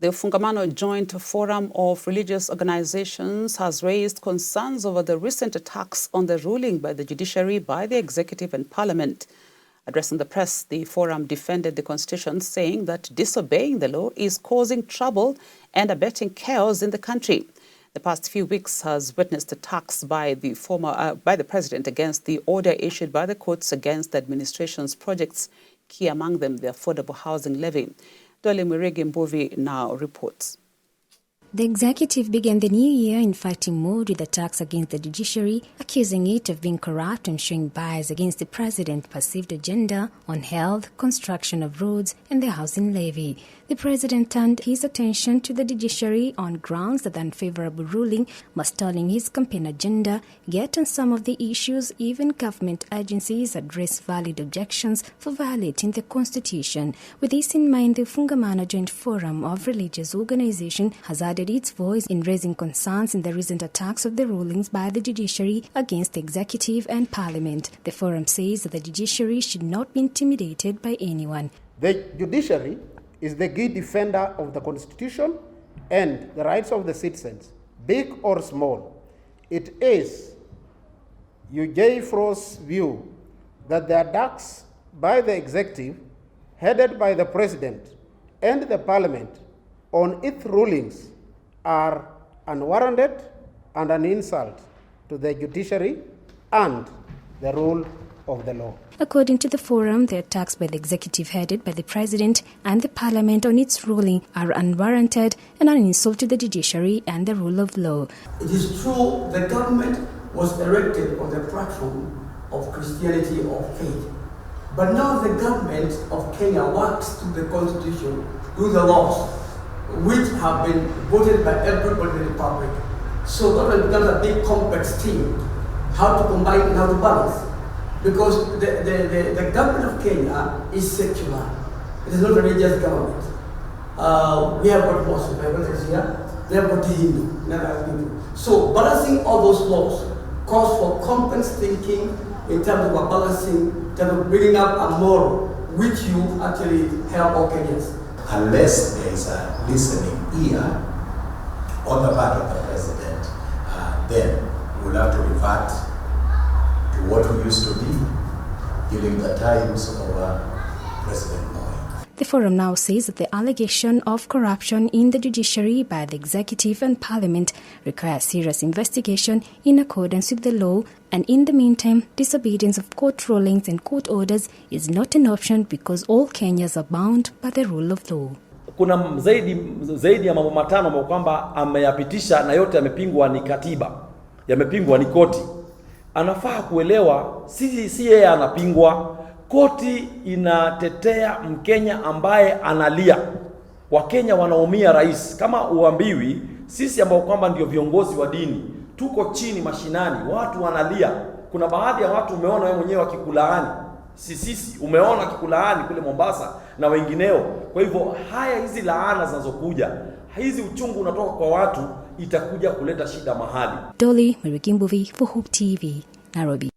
The Ufungamano Joint Forum of Religious Organizations has raised concerns over the recent attacks on the ruling by the judiciary, by the executive and parliament. Addressing the press, the forum defended the constitution, saying that disobeying the law is causing trouble and abetting chaos in the country. The past few weeks has witnessed attacks by the president against the order issued by the courts against the administration's projects, key among them the affordable housing levy. Dole Mwirigi Mbuvi now reports. The executive began the new year in fighting mode with attacks against the judiciary, accusing it of being corrupt and showing bias against the president's perceived agenda on health, construction of roads, and the housing levy. The president turned his attention to the judiciary on grounds that the unfavorable ruling was stalling his campaign agenda, yet on some of the issues, even government agencies addressed valid objections for violating the constitution. With this in mind, the Ufungamano Joint Forum of Religious Organizations has added its voice in raising concerns in the recent attacks of the rulings by the judiciary against the executive and parliament. The forum says that the judiciary should not be intimidated by anyone. The judiciary is the key defender of the constitution and the rights of the citizens, big or small. It is UJFRO's view that the attacks by the executive, headed by the president and the parliament, on its rulings are unwarranted and an insult to the judiciary and the rule of the law. According to the forum, the attacks by the executive headed by the president and the parliament on its ruling are unwarranted and an insult to the judiciary and the rule of law. It is true the government was erected on the platform of Christianity or faith. But now the government of Kenya works to the constitution, to the laws, which have been voted by everybody in the public. So government becomes a big complex thing, how to combine and how to balance. Because the government of Kenya is secular. It is not a religious government. We have got Muslim, we have got here, we have got Hindu, and other people. So balancing all those laws calls for complex thinking in terms of balancing, in terms of bringing up a moral, which you actually help all Kenyans. Unless there is a listening ear on the part of the president, then we'll have to revert to what we used to be during the times of President Moi. The forum now says that the allegation of corruption in the judiciary by the executive and parliament requires serious investigation in accordance with the law, and in the meantime, disobedience of court rulings and court orders is not an option because all Kenyans are bound by the rule of law. Kuna zaidi ya mambo matano ambayo kwamba ameyapitisha na yote yamepingwa ni katiba, yamepingwa ni koti. Anafaa kuelewa si yeye anapingwa, koti inatetea Mkenya ambaye analia. Wakenya wanaumia rais. Kama uambiwi, sisi ambao kwamba ndio viongozi wa dini, tuko chini mashinani, watu wanalia. Kuna baadhi ya watu umeona wewe mwenyewe wakikulaani. Sisi umeona kikulaani kule Mombasa na wengineo. Kwa hivyo hizi laana zinazokuja, hizi uchungu unatoka kwa watu, itakuja kuleta shida mahali. Dole Mwirigi Mbuvi for Hope TV, Nairobi.